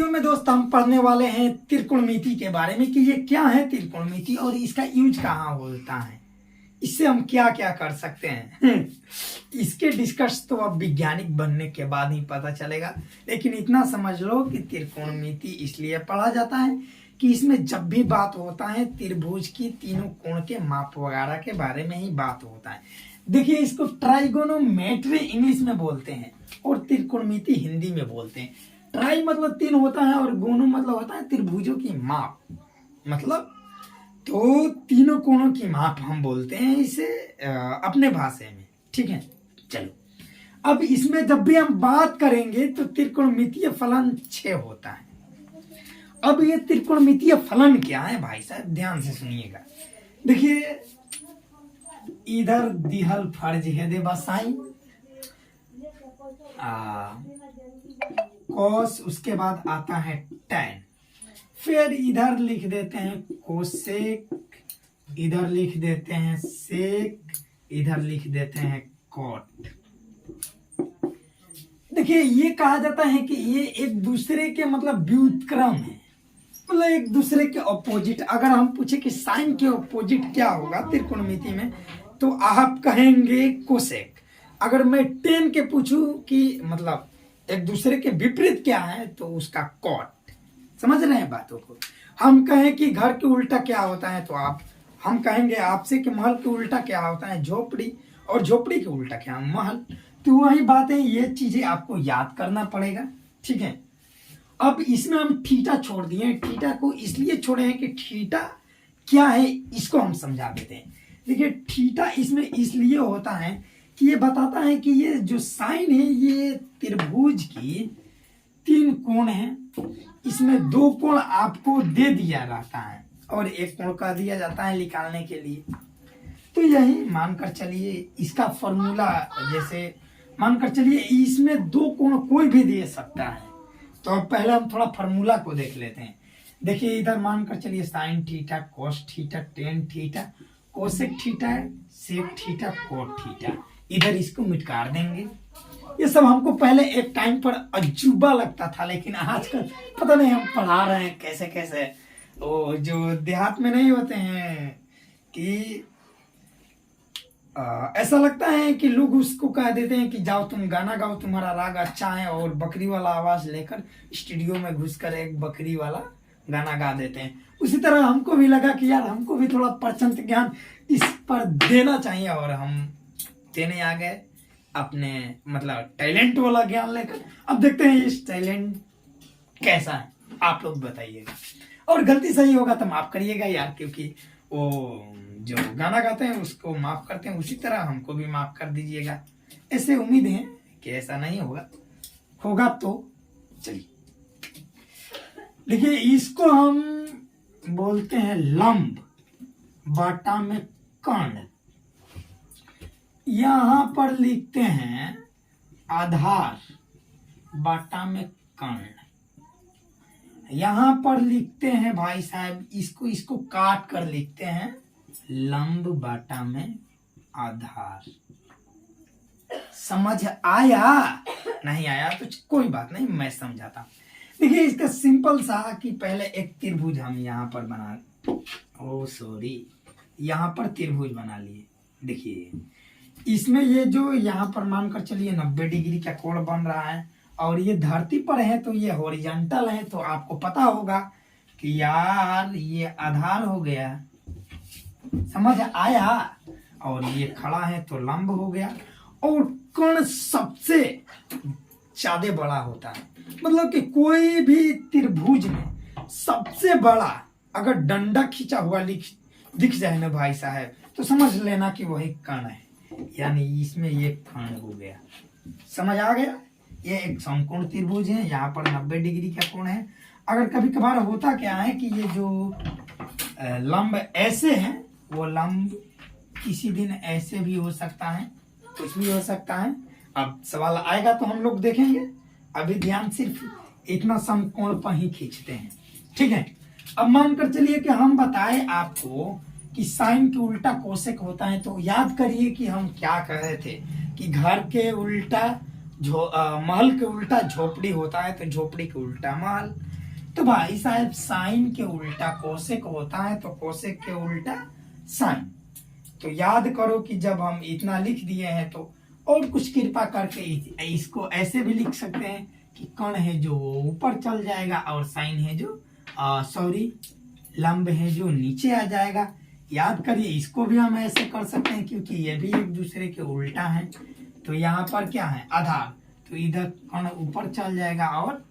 Video में दोस्त हम पढ़ने वाले हैं त्रिकोणमिति के बारे में कि ये क्या है त्रिकोणमिति और इसका यूज कहाँ होता है, इससे हम क्या क्या कर सकते हैं। इसके डिस्कस तो अब वैज्ञानिक बनने के बाद ही पता चलेगा, लेकिन इतना समझ लो कि त्रिकोणमिति इसलिए पढ़ा जाता है कि इसमें जब भी बात होता है त्रिभुज की तीनों कोण के माप वगैरह के बारे में ही बात होता है। देखिए, इसको ट्राइगोनोमेट्री इंग्लिश में बोलते हैं और त्रिकोणमिति हिंदी में बोलते हैं। ट्राई मतलब तीन होता है और गोनो मतलब होता है त्रिभुजों की माप, मतलब तो तीनों कोणों की माप हम बोलते हैं इसे अपने भाषा में। ठीक है, चलो अब इसमें जब भी हम बात करेंगे तो त्रिकोणमितीय फलन 6 होता है। अब ये त्रिकोणमितीय फलन क्या है भाई साहब, ध्यान से सुनिएगा। देखिए, इधर दिहल फर्ज है दे बसाई कॉस, उसके बाद आता है टैन, फिर इधर लिख देते हैं कोसेक, इधर लिख देते हैं सेक, इधर लिख देते हैं कॉट। देखिए, ये कहा जाता है कि ये एक दूसरे के मतलब व्युत्क्रम है, मतलब एक दूसरे के ऑपोजिट। अगर हम पूछे कि साइन के ऑपोजिट क्या होगा त्रिकोणमिति में, तो आप कहेंगे कोसेक। अगर मैं टेन के पूछूं कि मतलब एक दूसरे के विपरीत क्या है, तो उसका कॉट। समझ रहे हैं बातों को। हम कहें कि घर के उल्टा क्या होता है, तो हम कहेंगे आपसे कि महल के उल्टा क्या होता है, झोपड़ी, और झोपड़ी के उल्टा क्या है, महल। तो वही बात है, ये चीजें आपको याद करना पड़ेगा। ठीक है, अब इसमें हम थीटा छोड़ दिए। थीटा को इसलिए छोड़े हैं कि थीटा क्या है इसको हम समझा देते हैं। देखिए, थीटा इसमें इसलिए होता है कि ये बताता है कि ये जो साइन है ये त्रिभुज की 3 कोण है, इसमें 2 कोण आपको दे दिया जाता है और एक कोण का दिया जाता है निकालने के लिए। तो यही मानकर चलिए इसका फॉर्मूला, जैसे मानकर चलिए इसमें 2 कोण कोई भी दे सकता है। तो अब पहले हम थोड़ा फॉर्मूला को देख लेते हैं। देखिए, इधर मानकर चलिए sine theta, cos theta, tan theta, cosec theta, sec theta, cot theta. इधर इसको मिटकार देंगे। ये सब हमको पहले एक टाइम पर अजूबा लगता था, लेकिन आजकल पता नहीं हम पढ़ा रहे हैं कैसे कैसे। वो जो देहात में नहीं होते हैं कि ऐसा लगता है कि लोग उसको कह देते हैं कि जाओ तुम गाना गाओ, तुम्हारा राग अच्छा है, और बकरी वाला आवाज लेकर स्टूडियो में घुसकर एक बकरी वाला गाना गा देते हैं। उसी तरह हमको भी लगा कि यार हमको भी थोड़ा प्रचंड ज्ञान इस पर देना चाहिए, और हम देने आ गए अपने मतलब टैलेंट वाला ज्ञान लेकर। अब देखते हैं इस टैलेंट कैसा है, आप लोग बताइएगा, और गलती सही होगा तो माफ करिएगा यार, क्योंकि वो जो गाना गाते हैं उसको माफ करते हैं, उसी तरह हमको भी माफ कर दीजिएगा। ऐसे उम्मीद है कि ऐसा नहीं होगा तो चलिए। देखिए, इसको हम बोलते हैं लंब बाटा में कर्ण। यहां पर लिखते हैं आधार बाटा में कर्ण। यहां पर लिखते हैं भाई साहब, इसको काट कर लिखते हैं लंब बाटा में आधार। समझ आया? नहीं आया तो कोई बात नहीं, मैं समझाता। देखिए, इसका सिंपल सा कि पहले एक त्रिभुज हम यहाँ पर यहाँ पर त्रिभुज बना लिए। देखिए, इसमें ये जो यहाँ पर मानकर चलिए 90 डिग्री का कोण बन रहा है, और ये धरती पर है तो ये हॉरिजॉन्टल है। तो आपको पता होगा कि यार ये आधार हो गया, समझ आया, और ये खड़ा है तो लंब हो गया। और कर्ण सबसे ज्यादा बड़ा होता है, मतलब कि कोई भी त्रिभुज में सबसे बड़ा अगर डंडा खींचा हुआ दिख जाए ना भाई साहब, तो समझ लेना कि वही कर्ण है। यानी इसमें ये कर्ण हो गया। समझ आ गया? ये एक समकोण त्रिभुज है, यहाँ पर 90 डिग्री का कोण है। अगर कभी कभार होता क्या है कि ये जो लंब ऐसे है, वो लंब किसी दिन ऐसे भी हो सकता है, कुछ भी हो सकता है। अब सवाल आएगा तो हम लोग देखेंगे, अभी ध्यान सिर्फ इतना समकोण पर ही खींचते हैं। ठीक है, अब मानकर चलिए कि हम बताएं आपको कि साइन के उल्टा कोसेक होता है। तो याद करिए कि हम क्या कह रहे थे कि घर के उल्टा महल के उल्टा झोपड़ी होता है, तो झोपड़ी के उल्टा महल। तो भाई साहब साइन के उल्टा कोसेक होता है, तो कोसेक के उल्टा साइन। तो याद करो कि जब हम इतना लिख दिए हैं तो और कुछ कृपा करके इसको ऐसे भी लिख सकते हैं कि कण है जो ऊपर चल जाएगा और साइन है जो सॉरी लंब है जो नीचे आ जाएगा। याद करिए, इसको भी हम ऐसे कर सकते हैं क्योंकि ये भी एक दूसरे के उल्टा है। तो यहाँ पर क्या है, आधार, तो इधर कण ऊपर चल जाएगा और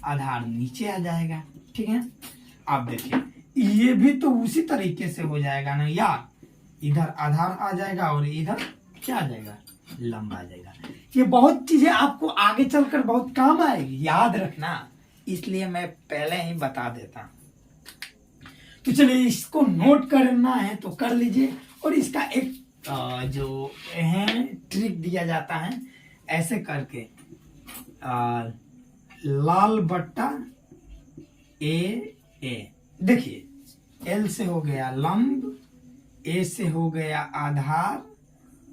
आधार नीचे आ जाएगा। ठीक है, आप देखिए ये भी तो उसी तरीके से हो जाएगा ना यार, इधर आधार आ जाएगा और इधर क्या आ जाएगा, लंब आ जाएगा। ये बहुत चीजें आपको आगे चलकर बहुत काम आएगी, याद रखना, इसलिए मैं पहले ही बता देता हूं। तो चलिए इसको नोट करना है तो कर लीजिए। और इसका एक जो है ट्रिक दिया जाता है ऐसे करके, लाल बट्टा ए, देखिए एल से हो गया लंब, ए से हो गया आधार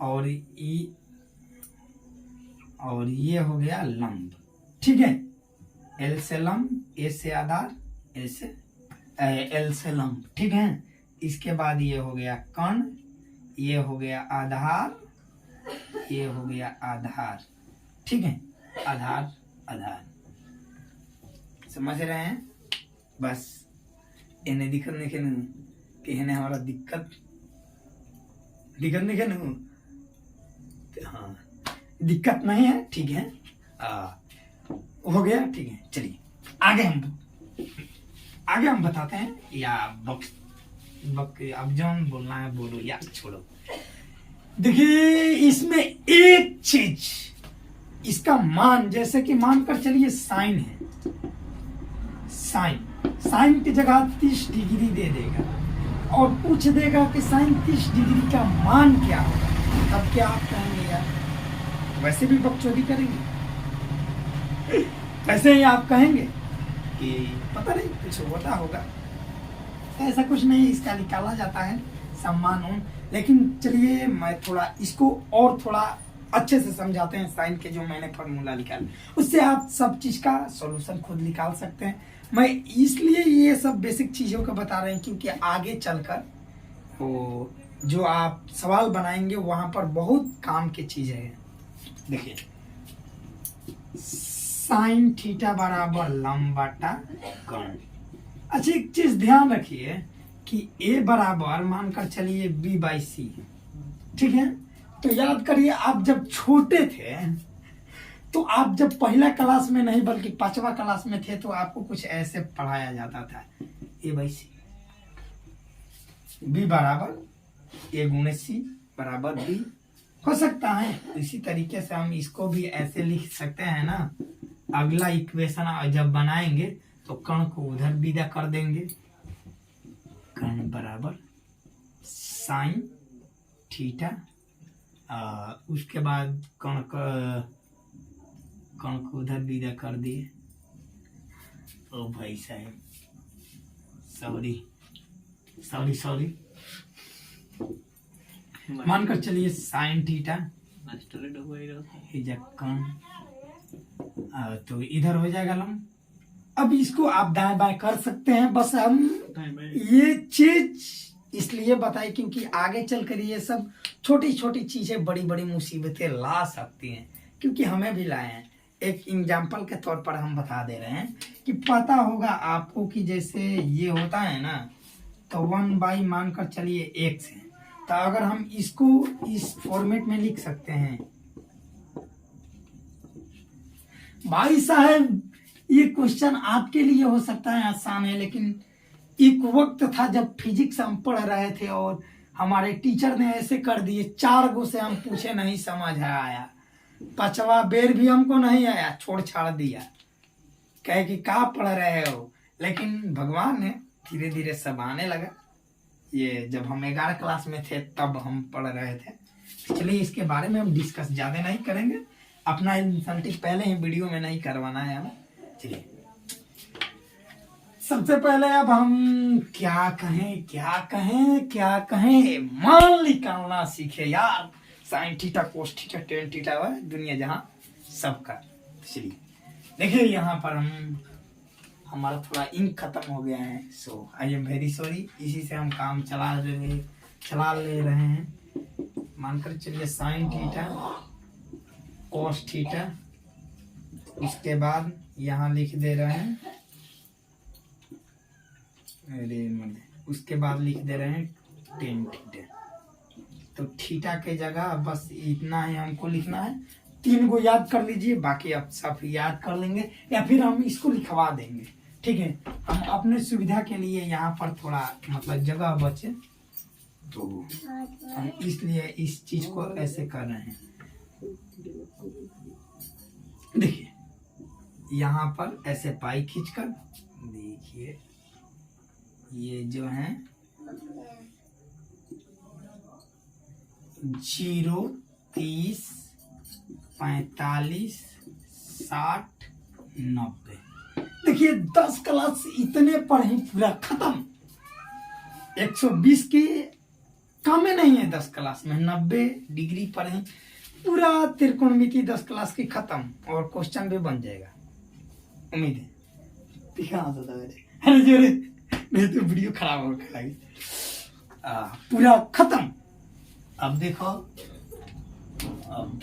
और ये हो गया लंब। ठीक है, एल से लंब, ए से आधार, एल से लंब। ठीक है, इसके बाद ये हो गया कण, ये हो गया आधार, ये हो गया आधार। ठीक है, आधार आधार, समझ रहे हैं। बस इन्हें दिक्कत नहीं कि हमारा दिक्कत नहीं, हाँ दिक्कत नहीं है। ठीक है, हो गया। ठीक है, चलिए आगे हम बताते हैं, या बक अब जो हम बोलना है बोलो या छोड़ो। देखिए इसमें एक चीज, इसका मान, जैसे कि मानकर चलिए साइन है, साइन की जगह 30 डिग्री दे देगा और पूछ देगा कि साइन 30 डिग्री का मान क्या होगा, तब क्या आप कहेंगे यार? वैसे भी बकचोदी करेंगे, वैसे ही आप कहेंगे कि पता नहीं कुछ होता होगा। ऐसा कुछ नहीं, इसका निकाला जाता है सम्मान उन। लेकिन चलिए मैं थोड़ा इसको और थोड़ा अच्छे से समझाते हैं। साइन के जो मैंने फॉर्मूला निकाला, उससे आप सब चीज का सॉल्यूशन खुद निकाल सकते हैं। मैं इसलिए ये सब बेसिक चीजों का बता रहे हैं क्योंकि आगे चलकर वो जो आप सवाल बनाएंगे वहां पर बहुत काम की चीजें हैं। देखिए साइन थीटा बराबर लंब बटा कण। अच्छा एक चीज ध्यान रखिए कि ए बराबर मानकर चलिए बी बाई सी। ठीक है, तो याद करिए आप जब छोटे थे, तो आप जब पहला क्लास में नहीं बल्कि 5वां क्लास में थे, तो आपको कुछ ऐसे पढ़ाया जाता था, ए बाई सी, बी बराबर ए गुणे सी बराबर बी। हो सकता है इसी तरीके से हम इसको भी ऐसे लिख सकते हैं ना। अगला इक्वेशन जब बनाएंगे तो कण को उधर विदा कर देंगे, कण बराबर साइन थीटा, उसके बाद कण को उधर विदा कर दिए। ओ भाई साहब सॉरी मानकर चलिए साइन थीटा कण, तो इधर हो जाएगा लंब। अब इसको आप दाएं बाएं कर सकते हैं। बस हम ये चीज इसलिए बताए क्योंकि आगे चलकर ये सब छोटी छोटी चीजें बड़ी बड़ी मुसीबतें ला सकती हैं, क्योंकि हमें भी लाए हैं। एक एग्जाम्पल के तौर पर हम बता दे रहे हैं कि पता होगा आपको कि जैसे ये होता है ना, तो 1 मानकर चलिए x है, तो अगर हम इसको इस फॉर्मेट में लिख सकते हैं। भाई साहब ये क्वेश्चन आपके लिए हो सकता है आसान है, लेकिन एक वक्त था जब फिजिक्स हम पढ़ रहे थे और हमारे टीचर ने ऐसे कर दिए, 4 गो से हम पूछे नहीं समझ आया, 5वां बेर भी हमको नहीं आया, छोड़ छाड़ दिया, कहे कि क्या पढ़ रहे हो। लेकिन भगवान ने धीरे धीरे सब आने लगा। ये जब हम 11 क्लास में थे तब हम पढ़ रहे थे। चलिए इसके बारे में हम डिस्कस ज्यादा नहीं करेंगे, अपना इंसेंटिव पहले ही वीडियो में नहीं करवाना है हमें। चलिए सबसे पहले अब हम क्या कहें मान निकालना सीखे यार। Sign theta cos theta tan theta दुनिया जहां सबका। चलिए देखिए यहाँ पर हमारा थोड़ा इंक खत्म हो गया है, सो आई एम वेरी सॉरी। इसी से हम काम चला ले रहे हैं। मानकर चलिए साइन थीटा कॉस थीटा, उसके बाद यहाँ लिख दे रहे हैं, उसके बाद लिख दे रहे हैं टेन थीटा। तो थीटा के जगह बस इतना ही हमको लिखना है। 3 को याद कर लीजिए, बाकी आप सब याद कर लेंगे या फिर हम इसको लिखवा देंगे, ठीक है। हम अपने सुविधा के लिए यहाँ पर थोड़ा मतलब जगह बचे, तो हम इसलिए इस चीज को ऐसे कर रहे हैं। देखिए यहाँ पर ऐसे पाई खींचकर, देखिए ये जो है 0, 30, 45, 60, 90। देखिए 10 क्लास इतने पर ही पूरा खत्म। 120 के कम नहीं है 10 क्लास में, 90 डिग्री पर ही पूरा त्रिकोणमिति 10 क्लास की खत्म, और क्वेश्चन भी बन जाएगा, उम्मीद है। अरे जो नहीं तो वीडियो खराब हो लगी, पूरा खत्म। अब देखो, अब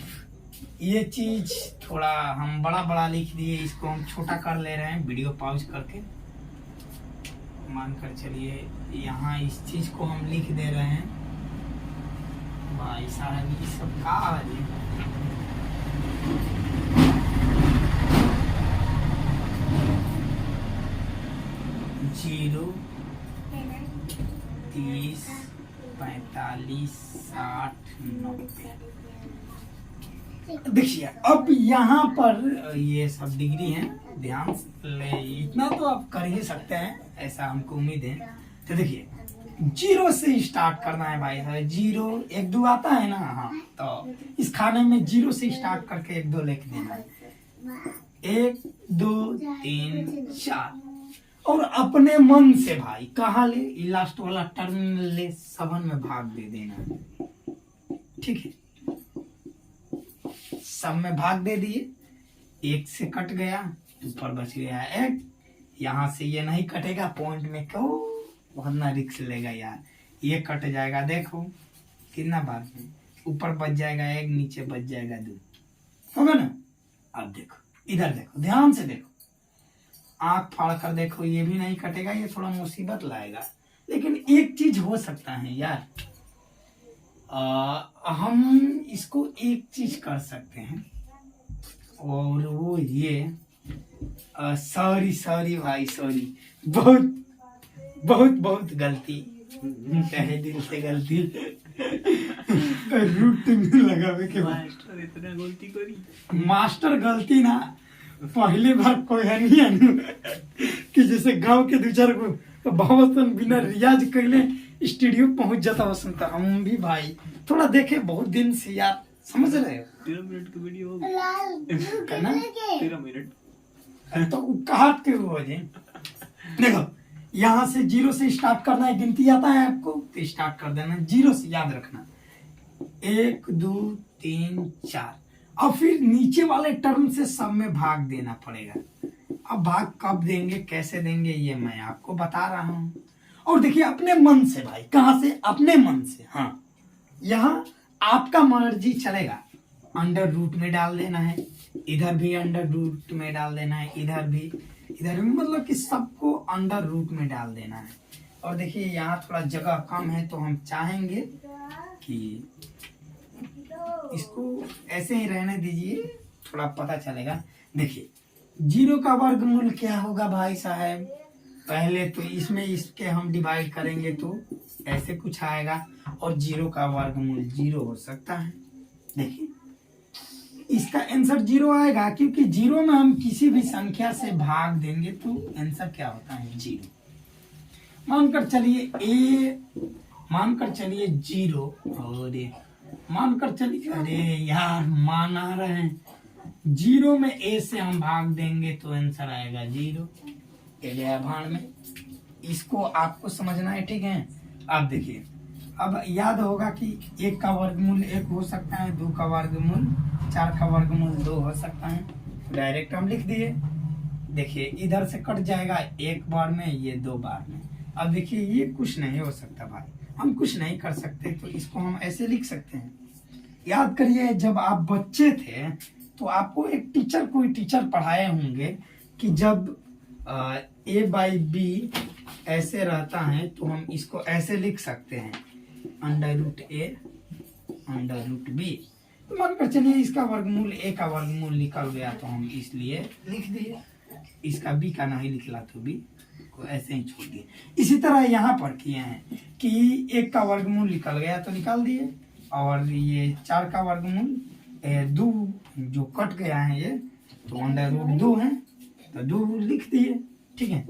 ये चीज थोड़ा हम बड़ा लिख दिए, इसको हम छोटा कर ले रहे हैं वीडियो पॉज करके। मानकर चलिए यहाँ इस चीज को हम लिख दे रहे हैं। भाई साहब ये सब का है, 0, 30, 45, 60, 90। देखिए अब यहाँ पर ये सब डिग्री हैं, ध्यान ले, इतना तो आप कर ही सकते हैं, ऐसा हमको उम्मीद है। तो देखिए 0 से स्टार्ट करना है भाई, 0, 1, 2 आता है ना, हाँ, तो इस खाने में 0 से स्टार्ट करके 1, 2 लिख देना है। 1, 2, 3, 4, और अपने मन से भाई कहाँ ले, लास्ट वाला टर्म ले, 7 में भाग दे देना है, ठीक है। सब में भाग दे दिए, 1 से कट गया, ऊपर बच गया 1। यहाँ से ये नहीं कटेगा, पॉइंट में क्यों, वरना रिक्स लेगा यार, ये कट जाएगा। देखो कितना बार में ऊपर बच जाएगा 1, नीचे बच जाएगा 2, होगा ना। अब देखो इधर देखो, ध्यान से देखो, आंख फाड़ कर देखो, ये भी नहीं कटेगा, ये थोड़ा मुसीबत लाएगा। लेकिन एक चीज हो सकता है यार, हम इसको एक चीज कर सकते हैं, और वो ये सॉरी भाई, सॉरी, बहुत गलती, तहे दिल से गलती। रूट लगावे के मास्टर इतना गलती करी, मास्टर गलती ना, पहले बार कोई है नहीं कि जैसे गांव के 2-4 को बहुत बिना रियाज कैले स्टूडियो पहुंच जाता हो सुनता। हम भी भाई थोड़ा देखे बहुत दिन से यार, समझ रहे हो। 13 मिनट की वीडियो होगी, 13 मिनट तो काट के हो जाए। देखो यहाँ से 0 से स्टार्ट करना है, गिनती आता है आपको तो स्टार्ट कर देना, 0 से याद रखना, 1, 2, 3, 4, और फिर नीचे वाले टर्म से सब में भाग देना पड़ेगा। अब भाग कब देंगे, कैसे देंगे, ये मैं आपको बता रहा हूँ। और देखिए अपने मन से भाई, कहाँ से, अपने मन से, हाँ, यहाँ आपका मर्जी चलेगा। अंडर रूट में डाल देना है, इधर भी अंडर रूट में डाल देना है, इधर भी मतलब कि सबको अंडर रूट में डाल देना है। और देखिए यहाँ थोड़ा जगह कम है, तो हम चाहेंगे कि इसको ऐसे ही रहने दीजिए, थोड़ा पता चलेगा। देखिए 0 का वर्गमूल क्या होगा भाई साहब, पहले तो इसमें इसके हम डिवाइड करेंगे तो ऐसे कुछ आएगा, और 0 का वर्गमूल 0 हो सकता है। देखिए इसका आंसर 0 आएगा, क्योंकि 0 में हम किसी भी संख्या से भाग देंगे तो आंसर क्या होता है, 0। मानकर चलिए मानकर चलिए 0, और मानकर चलिए, अरे यार मान आ रहे हैं, 0 में a से हम भाग देंगे तो आंसर आएगा 0, ये गया भाण में। इसको आपको समझना है, ठीक है। अब देखिए, अब याद होगा कि 1 का वर्गमूल 1 हो सकता है, 2 का वर्गमूल 4 का वर्गमूल 2 हो सकता है, डायरेक्ट हम लिख दिए। देखिए इधर से कट जाएगा एक बार में, ये 2 बार में। अब देखिए ये कुछ नहीं हो सकता भाई, हम कुछ नहीं कर सकते, तो इसको हम ऐसे लिख सकते हैं। याद करिए जब आप बच्चे थे तो आपको एक टीचर, कोई टीचर पढ़ाए होंगे कि जब a/b ऐसे रहता है तो हम इसको ऐसे लिख सकते हैं, √a √b। तो मानकर चलिए इसका वर्गमूल a का वर्गमूल निकल गया तो हम इसलिए लिख दिए, इसका b का नहीं निकला तो b को ऐसे ही छोड़ दिए। इसी तरह यहाँ पर किए हैं कि 1 का वर्गमूल निकल गया तो निकाल दिए, और ये 4 का वर्गमूल 2 जो कट गया है ये तो √2 है तो 2 लिख दिए। ठीक है,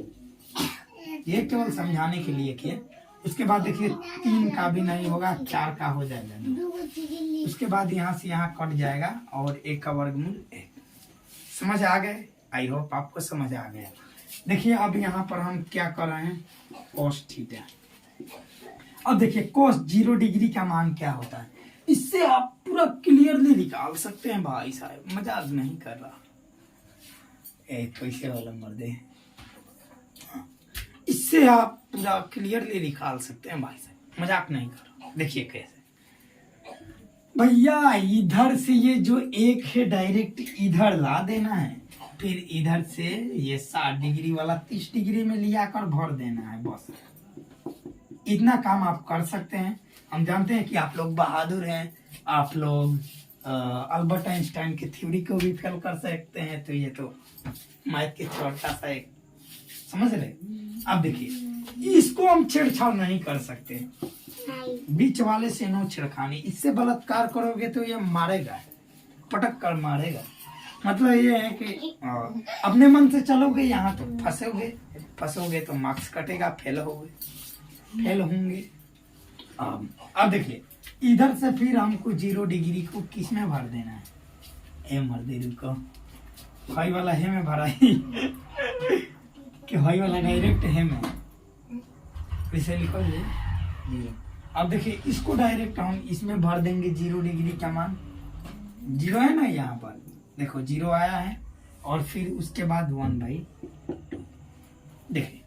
ये केवल समझाने के लिए किए। उसके बाद देखिए 3 का भी नहीं होगा, 4 का हो जाएगा। उसके बाद यहाँ से यहाँ कट जाएगा और 1 का वर्गमूल 1। समझ आ गए? आई होप आपको समझ आ गया। देखिए अब यहाँ पर हम क्या कर रहे हैं, cos थीटा। अब देखिए cos 0 डिग्री का मान क्या होता है, इससे आप पूरा क्लियरली निकाल सकते हैं भाई साहब, मजाक नहीं कर रहा। एक पैसे वाला मर्दे, इससे आप पूरा क्लियरली निकाल सकते हैं भाई साहब, मजाक नहीं कर रहा। देखिए कैसे भैया, इधर से ये जो 1 है डायरेक्ट इधर ला देना है, फिर इधर से ये 60 डिग्री वाला 30 डिग्री में लिया कर भर देना है, बस इतना काम आप कर सकते हैं। हम जानते हैं कि आप लोग बहादुर हैं, आप लोग अल्बर्ट आइंस्टाइन की थ्योरी को भी फेल कर सकते हैं, तो ये तो मैथ के छोटा सा एक, समझ रहे। अब देखिए इसको हम छेड़छाड़ नहीं कर सकते, बीच वाले से नो छिड़खानी, इससे बलात्कार करोगे तो ये मारेगा, पटक कर मारेगा। मतलब ये है कि अपने मन से चलोगे यहाँ तो फंसोगे तो मार्क्स कटेगा, फेल होंगे। अब देखिए इधर से फिर हमको 0 डिग्री को किस में भर देना है, ए मर्दे रुको, भाई वाला है में भरा ही कि भाई वाला डायरेक्ट है में, इसे लिखो ये 0। अब देखिए इसको डायरेक्ट हम इसमें भर देंगे, 0 डिग्री का मान 0 है ना, यहाँ पर देखो 0 आया है, और फिर उसके बाद 1/2। देखिए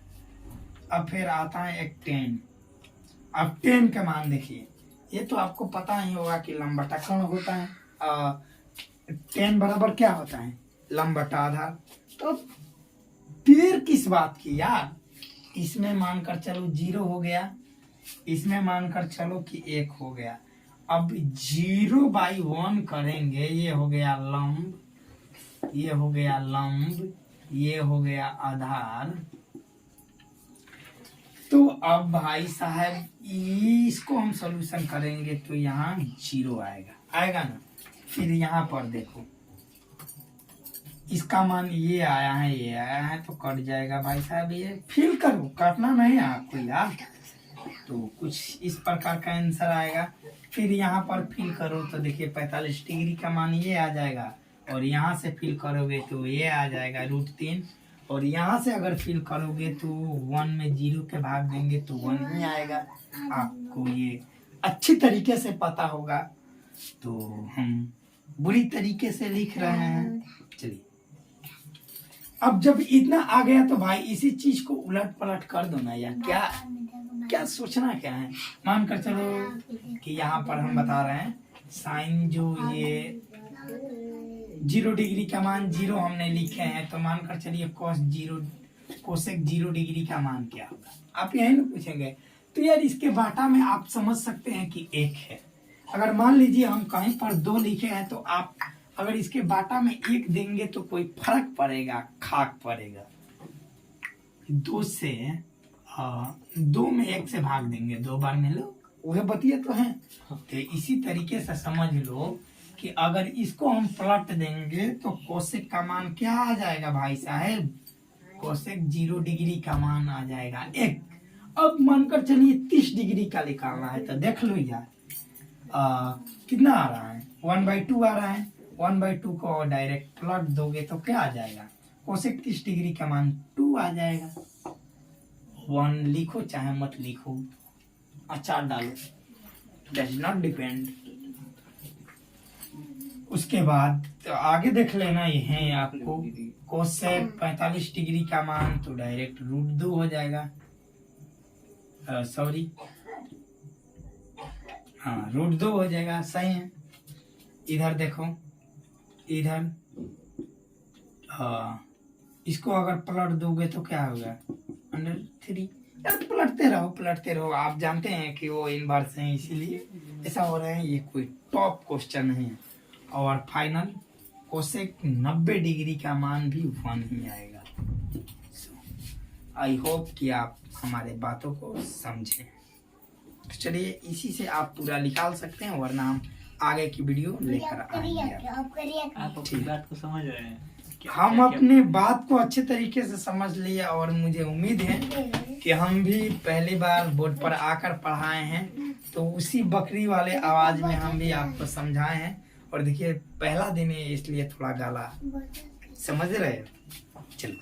अब फिर आता है एक 10। अब 10 का मान देखिए, ये तो आपको पता ही होगा कि लंब बटा कोण होता है, 10 बराबर क्या होता है, लंब बटा आधार। तो देर किस बात की यार, इसमें मानकर चलो 0 हो गया, इसमें मानकर चलो कि 1 हो गया। अब 0/1 करेंगे, ये हो गया लंब, ये हो गया लंब, ये हो गया आधार। तो अब भाई साहब इसको हम सॉल्यूशन करेंगे तो यहाँ 0 आएगा ना। फिर यहाँ पर देखो इसका मान ये आया है तो कट जाएगा भाई साहब, ये फिल करो, काटना नहीं है आपको यार। तो कुछ इस प्रकार का आंसर आएगा। फिर यहाँ पर फिल करो तो देखिए 45 डिग्री का मान ये आ जाएगा, और यहाँ से फिल करोगे तो ये आ जाएगा √3, और यहाँ से अगर फिल करोगे तो 1 में 0 के भाग देंगे तो 1 ही आएगा। आपको ये अच्छी तरीके से पता होगा, तो हम बुरी तरीके से लिख रहे हैं। चलिए अब जब इतना आ गया तो भाई इसी चीज को उलट पलट कर दो ना यार, क्या सोचना क्या है। मानकर चलो कि यहाँ पर हम बता रहे हैं साइन जो ये 0 डिग्री का मान 0 हमने लिखे हैं, तो मानकर चलिए कोसेक 0 डिग्री का मान क्या होगा, आप यही ना पूछेंगे। तो यार इसके बाटा में आप समझ सकते हैं कि 1 है। अगर मान लीजिए हम कहीं पर 2 लिखे हैं, तो आप अगर इसके बाटा में 1 देंगे तो कोई फर्क पड़ेगा, खाक पड़ेगा। 2 से 2 में 1 से भाग देंगे, 2 बार में लो, वह बतिया तो है। तो इसी तरीके से समझ लो कि अगर इसको हम पलट देंगे तो कोसेक का मान क्या आ जाएगा भाई साहब, कोसेक 0 डिग्री का मान आ जाएगा 1। अब मानकर चलिए 30 डिग्री का निकालना है, तो देख लो यार कितना आ रहा है, 1/2 आ रहा है। 1/2 को डायरेक्ट पलट दोगे तो क्या आ जाएगा, कोसेक 30 डिग्री का मान 2 आ जाएगा। 1 लिखो चाहे मत लिखो, अचार डालो, डज नॉट डिपेंड। उसके बाद तो आगे देख लेना, ये है आपको कोसेक 45 डिग्री का मान तो डायरेक्ट √2 हो जाएगा, सॉरी हाँ √2 हो जाएगा, सही है। इधर देखो, इधर हाँ इसको अगर पलट दोगे तो क्या होगा, √3। यार पलटते रहो, आप जानते हैं कि वो इनवर्स है इसीलिए ऐसा हो रहा है, ये कोई टॉप क्वेश्चन नहीं है। और फाइनल कोसेक 90 डिग्री का मान भी 1 ही आएगा। आई होप कि आप हमारे बातों को समझें। तो चलिए इसी से आप पूरा निकाल सकते हैं, वरना हम आगे की वीडियो लेकर आएंगे। आप अपनी बात को समझ रहे हैं? हम अपने बात को अच्छे तरीके से समझ लिए और मुझे उम्मीद है कि हम भी पहली बार बोर्ड पर आकर पढ़ाए हैं, तो उसी बकरी वाले आवाज में हम भी आपको समझाए हैं। और देखिए पहला दिन है इसलिए थोड़ा गाला, समझ रहे हैं। चलो